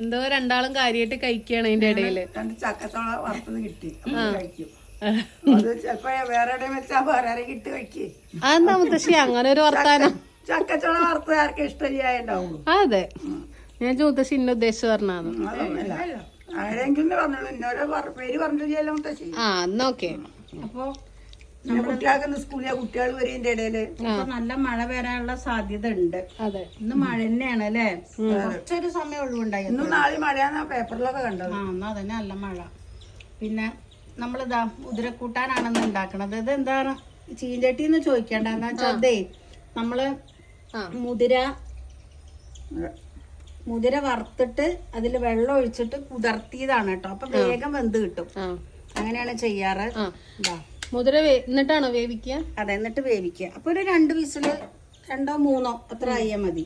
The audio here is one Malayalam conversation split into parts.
എന്തോ രണ്ടാളും കാര്യമായിട്ട് കഴിക്കുകയാണ് അതിന്റെ ഇടയില്. 2 ചക്കത്തോളം വറുത്തത് കിട്ടി കഴിക്കും. അത് ചെലപ്പോ വേറെ എവിടെയും വെച്ചാ വേറെ കിട്ടി കഴിക്കും. അതെന്താ മുത്തശ്ശി അങ്ങനെ ഒരു വർത്താനം? ചക്കച്ചോള വറുത്തത് ആർക്കും ഇഷ്ടമില്ലാണ്ടാവുള്ളൂ. അതെ, ഞാൻ മുത്തശ്ശി ഇന്ന ഉദ്ദേശിച്ച് പറഞ്ഞാണ്. അതൊന്നുമില്ല, ആരെങ്കിലും പറഞ്ഞോളൂ. ഇന്നോരോ പേര് പറഞ്ഞില്ലല്ലോ മുത്തശ്ശി. ആ എന്നോക്കെ. അപ്പൊ കുട്ടികൾക്ക് സ്കൂളിലെ കുട്ടികൾ വരെന്റെ ഇടയില് നല്ല മഴ വരാനുള്ള സാധ്യത ഉണ്ട്. അതെ, ഇന്ന് മഴ തന്നെയാണ് അല്ലേ? കുറച്ചൊരു സമയം ഒഴിവുണ്ടായി. ഇന്നും നാളെ മഴയാന്ന് പേപ്പറിലൊക്കെ കണ്ടത്. ആ എന്നാ അതന്നെ നല്ല മഴ. പിന്നെ നമ്മളിതാ മുതിരക്കൂട്ടാനാണെന്ന് ഉണ്ടാക്കണത്. ഇത് എന്താണ് ചീഞ്ചട്ടിന്ന് ചോദിക്കണ്ട, എന്താ വെച്ചാൽ അതേ നമ്മള് മുതിര വറുത്തിട്ട് അതിൽ വെള്ളം ഒഴിച്ചിട്ട് കുതിർത്തിയതാണ് കേട്ടോ. അപ്പൊ വേഗം വെന്ത് കിട്ടും. അങ്ങനെയാണ് ചെയ്യാറ്. മുതിര എന്നിട്ടാണോ വേവിക്കുക? അതെ, എന്നിട്ട് വേവിക്കുക. അപ്പൊ ഒരു 2 വിസില് 2 3 അത്ര ആയാൽ മതി.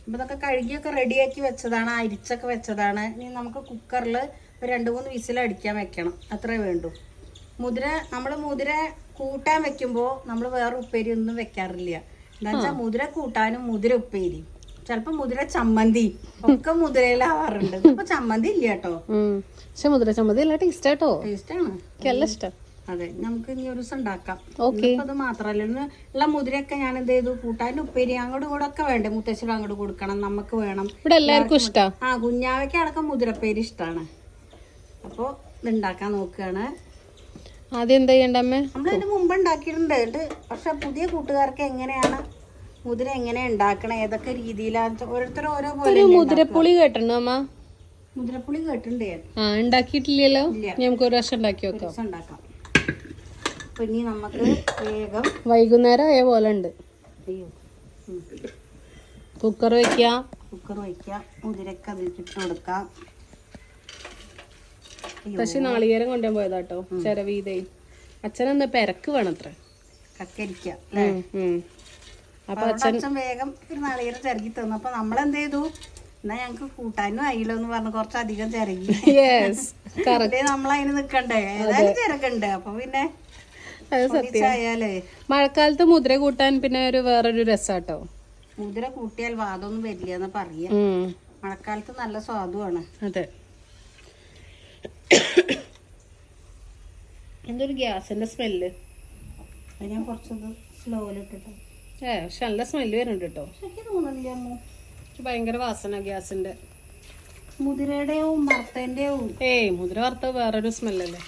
അപ്പൊ ഇതൊക്കെ കഴുകിയൊക്കെ റെഡിയാക്കി വെച്ചതാണ്, അരിച്ചൊക്കെ വെച്ചതാണ്. ഇനി നമുക്ക് കുക്കറിൽ ഒരു 2-3 വിസിൽ അടിക്കാൻ വെക്കണം, അത്രേ വേണ്ടൂ. നമ്മള് മുതിര കൂട്ടാൻ വെക്കുമ്പോ നമ്മള് വേറെ ഉപ്പേരി ഒന്നും വെക്കാറില്ല. എന്താ വെച്ചാൽ മുതിര കൂട്ടാനും മുതിര ഉപ്പേരി, ചിലപ്പോ മുതിര ചമ്മന്തി ഒക്കെ മുതിരയിലാവാറുണ്ട്. ഇപ്പൊ ചമ്മന്തി ഇല്ല കേട്ടോ. പക്ഷെ മുതിര ചമ്മന്തി നല്ല ടേസ്റ്റ് ആട്ടോ. ടേസ്റ്റാണ്, നല്ല ഇഷ്ടം. അതെ, നമുക്ക് ഇനി ഒരു ദിവസം ഉണ്ടാക്കാം. അത് മാത്രല്ല, ഉള്ള മുതിരയൊക്കെ ഞാൻ എന്ത് ചെയ്തു, കൂട്ടാനും ഉപ്പേരി അങ്ങോട്ടും കൂടെ ഒക്കെ വേണ്ടേ, മുത്തശ്ശിയുടെ അങ്ങോട്ട് കൊടുക്കണം, നമുക്ക് വേണം. ഇവിടെ എല്ലാവർക്കും ഇഷ്ടം. ആ കുഞ്ഞാവയ്ക്ക് അടക്കം മുതിരപ്പേരി ഇഷ്ടമാണ്. അപ്പൊ ഇത് ഉണ്ടാക്കാൻ നോക്കുകയാണ്. ആദ്യം എന്താ ചെയ്യണ്ടമ്മേ? നമ്മളിതിന് മുമ്പ് ഉണ്ടാക്കിയിട്ടുണ്ട്. പക്ഷെ പുതിയ കൂട്ടുകാർക്ക് എങ്ങനെയാണ് മുതിര എങ്ങനെ ഉണ്ടാക്കണം, ഏതൊക്കെ രീതിയിലാണ് ഓരോരുത്തരും ഓരോ പോലെ. മുതിരപ്പുളി കേട്ടോ അമ്മ? മുതിരപ്പുളി കേട്ടിട്ടുണ്ട് ഞാൻ. ഉണ്ടാക്കിയിട്ടില്ലല്ലോ. നമുക്ക് ഒരു പ്രാവശ്യം ഉണ്ടാക്കി വെക്കാം. ഉണ്ടാക്കാം. അപ്പൊ ഇനി നമുക്ക് വേഗം വൈകുന്നേരം ആയ പോലെ ഉണ്ട്. കുക്കർ വെക്കുക, മുതിരക്ക് അതിലേക്ക് ഇട്ട് കൊടുക്കാം. പക്ഷെ നാളികേരം കൊണ്ടുപോകാൻ പോയതാട്ടോ, ചെരവീതേ. അച്ഛനെന്താ പെരക്ക് വേണത്ര കക്കരിക്ക. അപ്പൊ അച്ഛൻ വേഗം ഒരു നാളികേരം ചിരകി തന്നു. അപ്പൊ നമ്മളെന്ത് ചെയ്തു, എന്നാ ഞങ്ങക്ക് കൂട്ടാനും ആയില്ലോ എന്ന് പറഞ്ഞ് കുറച്ചധികം ചിരകി. നമ്മളതിന് നിക്കണ്ടേ, ഏതായാലും ചിരക്കുണ്ട്. അപ്പൊ പിന്നെ ആയാലേ മഴക്കാലത്ത് മുതിര കൂട്ടാൻ പിന്നെ വേറൊരു രസാട്ടോ. മുതിര കൂട്ടിയാൽ വാദമൊന്നും വരില്ല എന്ന് പറയാ. മഴക്കാലത്ത് നല്ല സ്വാദുമാണ്. അതെ. എന്തൊരു ഗ്യാസിന്റെ സ്മെല്ല്. ഞാൻ കുറച്ചത് സ്ലോയിലിട്ടിട്ട്. പക്ഷെ നല്ല സ്മെല്ല് വരുന്നുണ്ട് കേട്ടോ. എനിക്ക് തോന്നുന്നില്ല, ഭയങ്കര വാസന ഗ്യാസിന്റെ. മുതിരയുടെയും വറുത്തന്റെയും. മുതിര വറുത്ത വേറൊരു സ്മെല്ലല്ലേ.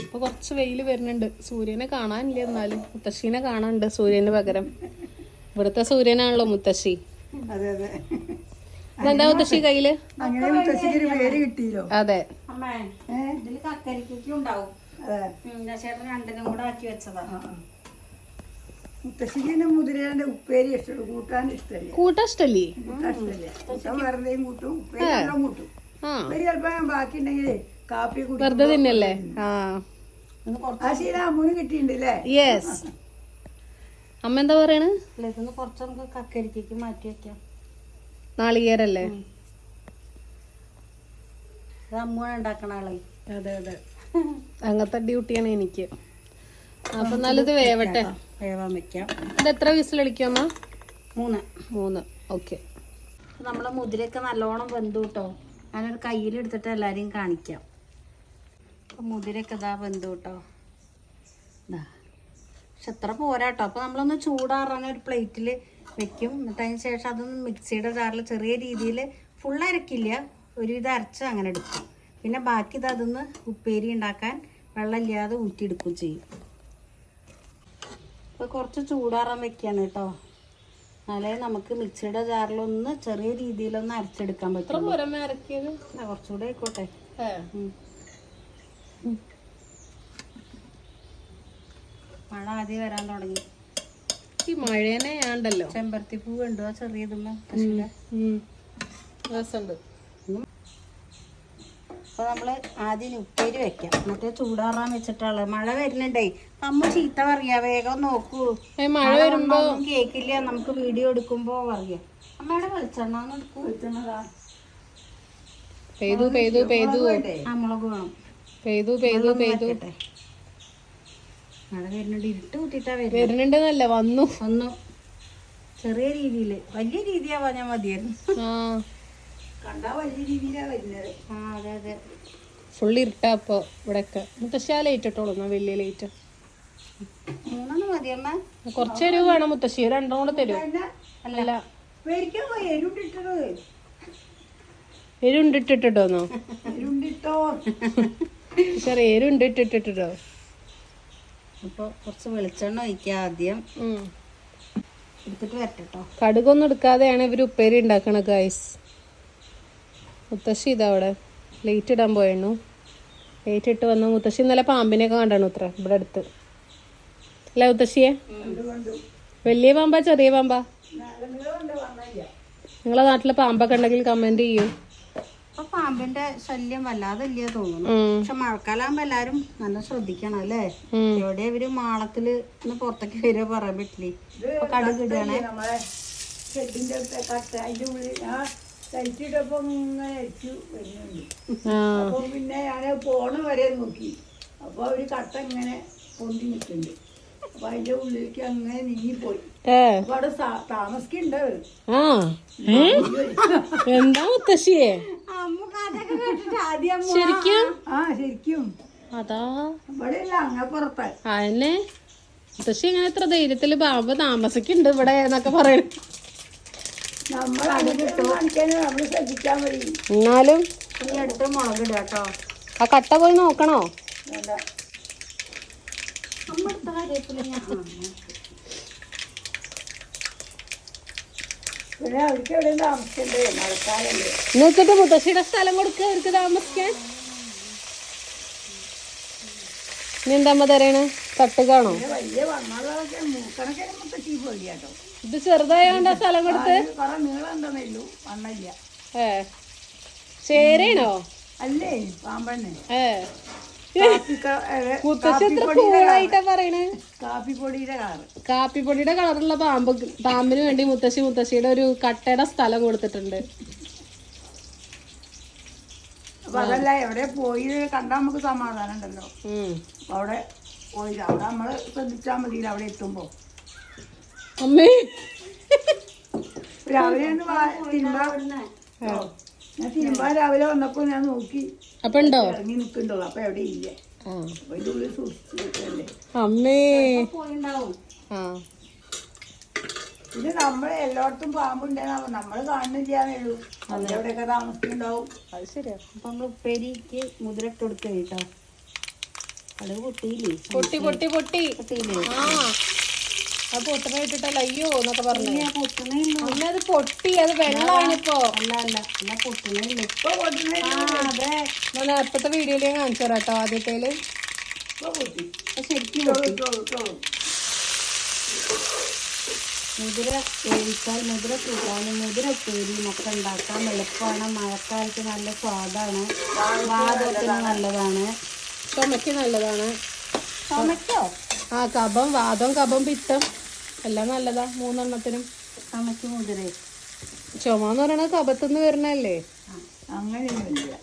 ഇപ്പൊ കുറച്ച് വെയിൽ വരുന്നുണ്ട്. സൂര്യനെ കാണാനില്ല, എന്നാലും മുത്തശ്ശീനെ കാണാനുണ്ട് സൂര്യന് പകരം. ഇവിടുത്തെ സൂര്യനാണല്ലോ മുത്തശ്ശി. അതെ അതെ. ഇതെന്താ മുത്തശ്ശി കയ്യില്? അതെ. ഇതില് കക്കരിക്കും ഉണ്ടാവും. ചേട്ടൻ 2നും കൂടെ ആക്കി വെച്ചതാ. മുത്തശ്ശിക്ക് മുതിരയുടെ ഉപ്പേരി ഇഷ്ടമുള്ളൂ, കൂട്ടാൻ ഇഷ്ടമല്ല. കൂട്ടാൻ ഇഷ്ടല്ലേ? കൂട്ടാൻ വെറുതെയും കൂട്ടും, ഉപ്പേരി എല്ലാം കൂട്ടും. ഉപ്പേരി ചിലപ്പോ ബാക്കി ഉണ്ടെങ്കിലേ കാപ്പി വെറുതെ തിന്നല്ലേ. അമ്മൂന് കിട്ടിയിട്ടുണ്ടല്ലേ? യെസ്. അമ്മ എന്താ പറയണ്? ഇതൊന്ന് കുറച്ച് നമുക്ക് കക്കരിക്ക് മാറ്റി വെക്കാം. നാളികേരല്ലേ? ഇത് അമ്മൂനെ ഉണ്ടാക്കണ ആളെ. അതെ അതെ, അങ്ങനത്തെ ഡ്യൂട്ടിയാണ് എനിക്ക്. അപ്പൊ നല്ലത് വേവട്ടെ, വേവാൻ വെക്കാം. ഇത് എത്ര വിസിലടിക്കും അമ്മ? 3. ഓക്കെ. നമ്മളെ മുതിരയൊക്കെ നല്ലോണം വെന്തു കേട്ടോ. ഞാനൊരു കയ്യിലെടുത്തിട്ട് എല്ലാരെയും കാണിക്കാം. മുതിരയൊക്കെ ഇതാ വെന്തു കേട്ടോ. പക്ഷെ എത്ര പോരാട്ടോ. അപ്പൊ നമ്മളൊന്ന് ചൂടാറാൻ ഒരു പ്ലേറ്റിൽ വെക്കും. എന്നിട്ട് അതിന് ശേഷം അതൊന്ന് മിക്സിയുടെ ജാറിൽ ചെറിയ രീതിയിൽ ഫുൾ അരക്കില്ല, ഒരുവിധം അരച്ച് അങ്ങനെ എടുക്കും. പിന്നെ ബാക്കി ഇത് അതൊന്ന് ഉപ്പേരി ഉണ്ടാക്കാൻ വെള്ളമില്ലാതെ ഊറ്റിയെടുക്കും ചെയ്യും. അപ്പോൾ കുറച്ച് ചൂടാറാൻ വെക്കുകയാണ് കേട്ടോ. എന്നാലേ നമുക്ക് മിക്സിയുടെ ജാറിലൊന്ന് ചെറിയ രീതിയിലൊന്ന് അരച്ചെടുക്കാൻ പറ്റും. കുറച്ചുകൂടെ ആയിക്കോട്ടെ. മഴ ആദ്യം വരാൻ തുടങ്ങി. ഈ മഴേനെ ഞാണ്ടല്ലോ ചെമ്പരത്തി പൂ ഉണ്ട് ആ ചെറിയതുമ്മ. അപ്പൊ നമ്മള് ആദ്യം ഉപ്പേരി വെക്കാം, എന്നിട്ട് ചൂടാറാൻ വെച്ചിട്ടുള്ള. മഴ വരുന്നുണ്ടേ, അമ്മ ചീത്ത പറയാ, വേഗം നോക്കൂ. മഴ വരുമ്പോ കേക്കില്ല, നമുക്ക് വീഡിയോ എടുക്കുമ്പോ പറയാ. അമ്മയുടെ വെളിച്ചെണ്ണ എടുക്കൂ. പെയ്തു പെയ്തു പെയ്തു. ആ മുളക് വേണം. പെയ്തു പെയ്തു പെയ്തു. മഴ വരുന്നുണ്ട്, ഇരുട്ട് കുത്തിട്ടാ വരുന്നുണ്ടെന്നല്ല, വന്നു. ചെറിയ രീതിയിൽ, വലിയ രീതിയാവാൻ ഞാൻ മതിയായിരുന്നു. ആ കണ്ടാ വലിയ രീതിയിലാണ് വരുന്നത്. ആ അതെ അതെ. ഫുൾ ഇരുട്ടാ അപ്പൊ ഇവിടെയൊക്കെ. മുത്തശ്ശി ആ ലൈറ്റ് ഇട്ടോളൂ എന്നാ, വലിയ ലൈറ്റ്. 3 മതിയമ്മ. കുറച്ച് എരിവ് വേണം മുത്തശ്ശി, രണ്ടും കൂടെ തരും. അല്ല മേടിക്കാൻ പോയി എരുണ്ടിട്ടത്. എരുണ്ടിട്ടിട്ടോ എരുണ്ടിട്ടോ. ചെറിയ എരുണ്ടിട്ടിട്ടോ. അപ്പോൾ കുറച്ച് വെളിച്ചെണ്ണ ഒഴിക്കുക ആദ്യം. എടുത്തിട്ട് വരട്ടോ. കടുകൊന്നും എടുക്കാതെയാണ് ഇവർ ഉപ്പേരി ഉണ്ടാക്കണ ഗൈസ്. മുത്തശ്ശി ഇതാ അവിടെ ലൈറ്റ് ഇടാൻ പോയിരുന്നു. ലൈറ്റ് ഇട്ട് വന്നു. മുത്തശ്ശി ഇന്നലെ പാമ്പിനെയൊക്കെ കണ്ടാണ് ഉത്ര ഇവിടെ അടുത്ത്. അല്ല മുത്തശ്ശിയെ? വലിയ പാമ്പാ ചെറിയ പാമ്പാ? നിങ്ങളെ നാട്ടിലെ പാമ്പൊക്കെ ഉണ്ടെങ്കിൽ കമന്റ് ചെയ്യൂ. അപ്പൊ പാമ്പിന്റെ ശല്യം വല്ലാതെ ഇല്ല തോന്നുന്നു. പക്ഷെ മഴക്കാലാകുമ്പോ എല്ലാരും നല്ല ശ്രദ്ധിക്കണം അല്ലേ? എവിടെ ഇവര് മാളത്തില് ഒന്ന് പുറത്തേക്ക് വരിക പറയാൻ പറ്റില്ലേ. അപ്പൊ കടുക് ഇടുകയാണേ. നമ്മളെ ഷെഡിന്റെ കട്ട അതിന്റെ ഉള്ളിൽ ആ കഴിച്ചിട്ടപ്പോ ഇങ്ങനെ അരിച്ചു വരുന്നുണ്ട്. അപ്പൊ പിന്നെ ഞാൻ പോണ വരെ നോക്കി. അപ്പൊ ഒരു കട്ട ഇങ്ങനെ പൊന്തി നിൽക്കുന്നുണ്ട്. അപ്പൊ അതിന്റെ ഉള്ളിലേക്ക് അങ്ങനെ നീങ്ങിപ്പോയി. അപ്പൊ അവിടെ താമസിക്കുന്നുണ്ട് അവര്. എന്താ മുത്തശ്ശിയെ ശരിക്കും? ആ ശരിക്കും അതാ ഇവിടെയല്ല അങ്ങപ്പുറത്ത്. അതന്നെ മുത്തശ്ശി ഇങ്ങനെ ഇത്ര ധൈര്യത്തില് പാമ്പ് താമസിക്കുന്നുണ്ട് ഇവിടെ എന്നൊക്കെ പറയണ. നമ്മൾ കാണിക്കാനും നമ്മള് ശ്രദ്ധിക്കാൻ മതി. എന്നാലും ഇനി അടുത്ത് മുളക് ഇടുക കേട്ടോ. ആ കട്ട പോയി നോക്കണോ? വേണ്ട. അമ്മ എടുത്ത കാര്യത്തില് പിന്നെ അവർക്ക് എവിടെയും താമസിക്കണ്ടേ, മഴക്കാലല്ലേ. നോക്കിട്ട് മുത്തശ്ശിയുടെ സ്ഥലം കൊടുക്ക അവർക്ക് താമസിക്കാൻ. ഇനി എന്താ അമ്മ തരേണ്? തട്ട് കാണോ? വലിയ വണ്ണുള്ളതൊക്കെ മൂക്കണക്കിന് മുത്തശ്ശി പോയി കേട്ടോ. ഇത് ചെറുതായോണ്ട് ആ സ്ഥലം കൊടുത്ത്. കുറെ നീളം ഉണ്ടെന്നേള്ളൂ, വണ്ണില്ല. ചേരയാണോ? അല്ലേ പാമ്പണ്ണെ. മുത്തശ്ശി എത്ര കൂളായിട്ടാ പറയണേ. കാപ്പിപ്പൊടിയുടെ കളറ്. കാപ്പിപ്പൊടിയുടെ കളറുള്ള പാമ്പിന് വേണ്ടി മുത്തശ്ശിയുടെ ഒരു കട്ടയുടെ സ്ഥലം കൊടുത്തിട്ടുണ്ട്. അപ്പൊ അതല്ല എവിടെ പോയി കണ്ടാ നമുക്ക് സമാധാനം ഉണ്ടല്ലോ. അവിടെ പോയി അവിടെ നമ്മള് ശ്രദ്ധിച്ചാ മതി. അവിടെ എത്തുമ്പോ അമ്മേ രാവിലെ ഞാൻ തിരുമ്പാൻ രാവിലെ വന്നപ്പോ ഞാൻ നോക്കി. അപ്പൊ ഉണ്ടോ? ഇറങ്ങി നിക്കണ്ടോ? അപ്പൊ എവിടെ ഇല്ല. അപ്പൊ ഇതിന്റെ ഉള്ളിൽ സൂക്ഷിച്ചിട്ടല്ലേ. അമ്മേ പോയിണ്ടാവും. ഇത് നമ്മള് എല്ലായിടത്തും പാമ്പുണ്ടാവും, നമ്മള് കാണുന്നില്ലാന്നേ ഉള്ളൂ. അതിലെവിടെയൊക്കെ താമസിക്കുന്നുണ്ടാവും. അത് ശരിയാ. അപ്പൊ നമ്മള് ഉപ്പേരിക്ക് മുതിര ഇട്ട് കൊടുക്കുക കേട്ടോ. കടുക് പൊട്ടിയില്ലേ? പൊട്ടിയില്ലേ? ആ പൊട്ടണ ഇട്ടിട്ടല്ല അയ്യോ എന്നൊക്കെ പറഞ്ഞു. പൊട്ടണേ ഇല്ല. അമ്മ അത് പൊട്ടി, അത് വെള്ളാണിപ്പോ. അല്ല പൊട്ടണേ ഇല്ല. ഇപ്പൊ പൊട്ടുന്നേ അതെ ഞാൻ നേരത്തെ വീഡിയോയിൽ ഞാൻ കാണിച്ചു തരാം കേട്ടോ. ആദ്യത്തേല് ഇപ്പൊ പൊട്ടി. ശരിക്കും മുതിര വേവിച്ചാൽ മുതിര കൂട്ടാനും മുതിര ഉപ്പേരിയും ഒക്കെ ഉണ്ടാക്കാൻ എളുപ്പമാണ്. മഴക്കാലത്ത് നല്ല സ്വാദാണ്, വാദത്തിന് നല്ലതാണ്, ചുമക്ക് നല്ലതാണ്. ചുമക്കോ? ആ കഫം, വാദം, കഫം, പിത്തം എല്ലാം നല്ലതാ 3 എണ്ണത്തിനും. ചുമക്ക് മുതിര. ചുമ എന്ന് പറയണത് കഫത്തുനിന്ന് വരണല്ലേ. അങ്ങനെയൊന്നുമില്ല.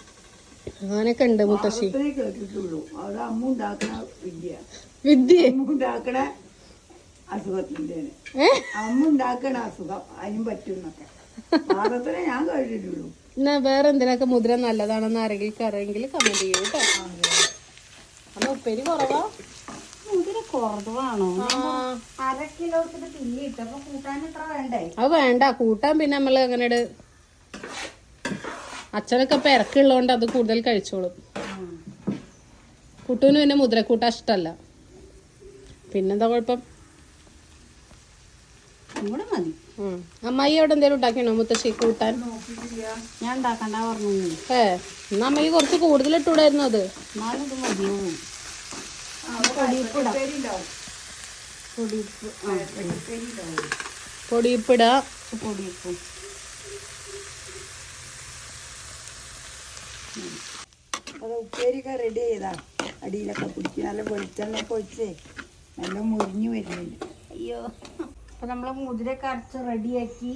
അങ്ങനെയൊക്കെ ഉണ്ട് മുത്തശ്ശി. കേട്ടിട്ടുള്ളൂ. അവിടെ അമ്മ ഉണ്ടാക്കണ വിദ്യ അമ്മ ഉണ്ടാക്കണ അസുഖത്തിന്റെ അമ്മ ഉണ്ടാക്കണ അസുഖം അതിനും പറ്റുന്നൊക്കെ പാദത്തിനെ ഞാൻ കേട്ടിട്ടുള്ളൂ. എന്നാ വേറെ എന്തിനൊക്കെ മുതിര നല്ലതാണെന്ന് ആരെങ്കിലും അറിയെങ്കിൽ കമന്റ് ചെയ്യൂ കേട്ടോ. അന്ന് ഉപ്പേരി കുറവാ. മുതിര കുറവാണോ? 1/2 കിലോ പിന്നെ ഇട്ടു. അപ്പൊ കൂട്ടാൻ ഇത്ര വേണ്ടേ? അത് വേണ്ട കൂട്ടാൻ. പിന്നെ നമ്മള് അങ്ങനെ അച്ഛനൊക്കെ ഇപ്പൊ ഇറക്കുള്ളതുകൊണ്ട് അത് കൂടുതൽ കഴിച്ചോളും. കുട്ടൂന് പിന്നെ മുതിരക്കൂട്ടാൻ ഇഷ്ടല്ല. പിന്നെന്താ കുഴപ്പം? കൂടെ മതി. അമ്മായി അവിടെ എന്തേലും ഉണ്ടാക്കിയാണോ മുത്തശ്ശി കൂട്ടാൻ? ഞാൻ ഉണ്ടാക്കണ്ട പറഞ്ഞു. എന്നാ അമ്മയ്ക്ക് കുറച്ച് കൂടുതൽ ഇട്ടൂടായിരുന്നു. അത് എന്നാലും ഇത് മതിയാവും. പൊടിയിപ്പിടാ. പൊടിയിപ്പും അത് ഉപ്പേരിയൊക്കെ റെഡി ചെയ്താ അടിയിലൊക്കെ പിടിച്ച് നല്ല വെളിച്ചെണ്ണ പൊഴിച്ച് നല്ല മുരിഞ്ഞു വരുന്നുണ്ട്. അയ്യോ. അപ്പൊ നമ്മള് മുതിരയൊക്കെ അരച്ച് റെഡിയാക്കി.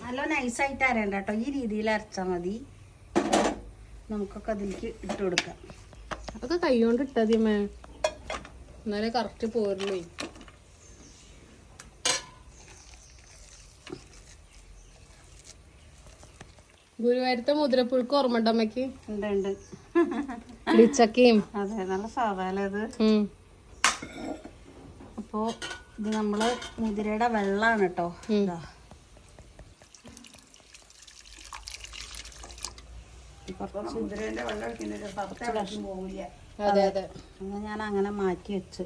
നല്ല നൈസായിട്ട് അരണ്ട കേട്ടോ. ഈ രീതിയിൽ അരച്ചാൽ മതി. നമുക്കൊക്കെ അതിലേക്ക് ഇട്ട് കൊടുക്കാം. അതൊക്കെ കൈ കൊണ്ട് ഇട്ടതിമേ, എന്നാലേ കറക്റ്റ് പോരുള്ളൂ. ഗുരുവായൂരത്തെ മുതിരപ്പുഴുക്ക് ഓർമ്മ ഉണ്ടോ അമ്മക്ക്? ഉണ്ട് ഉണ്ട്. ഇടിച്ചക്കയും. അതെ, നല്ല സാധാരണ ഇത്. അപ്പോ ഇത് നമ്മള് മുതിരയുടെ വെള്ളാണ് കേട്ടോ. ഇതാ മുതിരേന്റെ വെള്ളം എടുക്കുന്നില്ല, പത്ത് വർഷം പോവില്ല. അതെ അതെ. എന്നാ ഞാൻ അങ്ങനെ മാറ്റി വെച്ച്.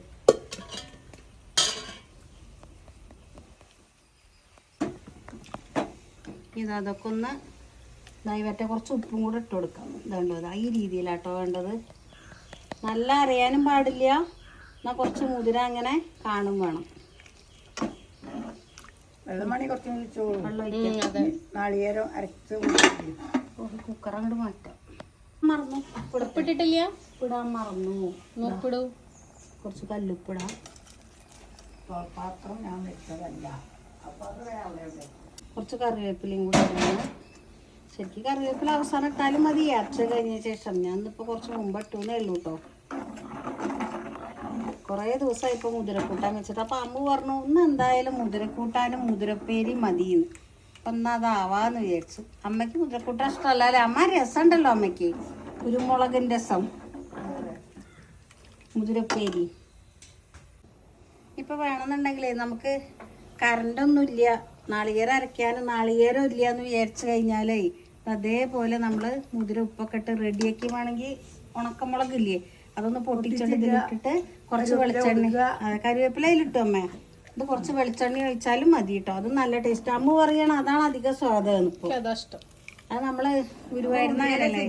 അതൊക്കെ ഒന്ന് ഇതായി വറ്റ, കുറച്ച് ഉപ്പും കൂടെ ഇട്ട് കൊടുക്കാം. ഇതുണ്ടോ, ഈ രീതിയിലാട്ടോ വേണ്ടത്. നല്ല അറിയാനും പാടില്ല, എന്നാൽ കുറച്ച് മുതിര അങ്ങനെ കാണും വേണം. വെള്ളമണി കുറച്ച് ചോറും വെള്ളം ഒഴിക്കാം. നാളികേരം അരച്ച് കുക്കർ അങ്ങോട്ട് മാറ്റാം. മറന്നു, ഉപ്പിട്ടിട്ടില്ല, ഉപ്പിടാൻ മറന്നു. ഉപ്പിടൂ. കുറച്ച് കല്ലുപ്പിടാം. പാത്രം ഞാൻ വെച്ചതല്ല, അപ്പൊ അത് വേറെ. കുറച്ച് കറിവേപ്പിലയും കൂടി ഇടണം. ശരിക്കും കറിവേപ്പില അവസാനം ഇട്ടാലും മതി, അരച്ച് കഴിഞ്ഞ ശേഷം. ഞാൻ ഇന്നിപ്പോൾ കുറച്ച് മുമ്പ് ഇട്ടൂന്നേ ഉള്ളൂ കേട്ടോ. കുറേ ദിവസമായി ഇപ്പോൾ മുതിരക്കൂട്ടാൻ വെച്ചിട്ട്. അപ്പം അമ്മ പറഞ്ഞു ഇന്ന് എന്തായാലും മുതിരക്കൂട്ടാനും മുതിരപ്പേരി മതിയെന്ന്. അപ്പം എന്നാൽ അതാവാന്ന് വിചാരിച്ചു. അമ്മയ്ക്ക് മുതിരക്കൂട്ടാൻ ഇഷ്ടമല്ല അല്ലേ അമ്മ? രസം ഉണ്ടല്ലോ അമ്മയ്ക്ക്, കുരുമുളകിൻ്റെ രസം, മുതിരപ്പേരി. ഇപ്പം വേണമെന്നുണ്ടെങ്കിലേ നമുക്ക് കറണ്ടൊന്നുമില്ല, നാളികേരം അരയ്ക്കാനും നാളികേരം ഇല്ല എന്ന് വിചാരിച്ചു കഴിഞ്ഞാലേ അതേപോലെ നമ്മൾ മുതിര ഉപ്പൊക്കെ ഇട്ട് റെഡിയാക്കി വേണമെങ്കിൽ ഉണക്കമുളകില്ലേ അതൊന്ന് പൊട്ടിച്ചോണ്ട് ഇതിലിട്ടിട്ട് കുറച്ച് വെളിച്ചെണ്ണ, കറിവേപ്പില അതിലിട്ടു അമ്മേ. ഇത് കുറച്ച് വെളിച്ചെണ്ണ ഒഴിച്ചാലും മതി കേട്ടോ. അത് നല്ല ടേസ്റ്റ്. അമ്മ പറയണം അതാണ് അധികം സ്വാദാണ് ഇപ്പോൾ. അത് നമ്മള് ഗുരുവായൂരുന്നായാലല്ലേ.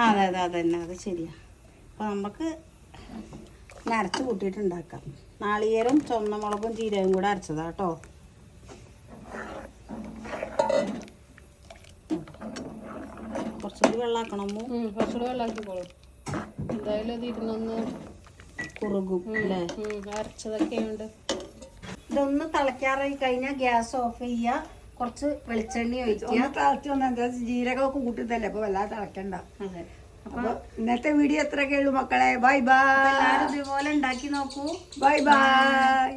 അതെ അതെ അതന്നെ, അത് ശരിയാ. അപ്പൊ നമുക്ക് അരച്ച് കൂട്ടിയിട്ടുണ്ടാക്കാം. നാളികേരം ചുവന്ന മുളകും ജീരകം കൂടെ അരച്ചതാ കേട്ടോ. കുറച്ചുകൂടി വെള്ളാക്കണം. കുറച്ചുകൂടി വെള്ളാക്കിക്കോളൂ, എന്തായാലും അത് ഇരുന്നൊന്ന് കുറുകും അല്ലേ. അരച്ചതൊക്കെ ഉണ്ട്. ഇതൊന്ന് തിളയ്ക്കാറായി കഴിഞ്ഞാൽ ഗ്യാസ് ഓഫ് ചെയ്യുക. കുറച്ച് വെളിച്ചെണ്ണ ഒഴിക്കുക. തിളച്ച് വന്ന എന്താ ജീരകമൊക്കെ കൂട്ടിത്തല്ലേ, അപ്പൊ വല്ലാതെ തിളക്കണ്ട. അതെ. അപ്പൊ ഇന്നത്തെ വീഡിയോ എത്രയൊക്കെ ഉള്ളൂ മക്കളെ. Bye bye. എല്ലാവരും ഇതുപോലെ ഉണ്ടാക്കി നോക്കൂ. Bye bye.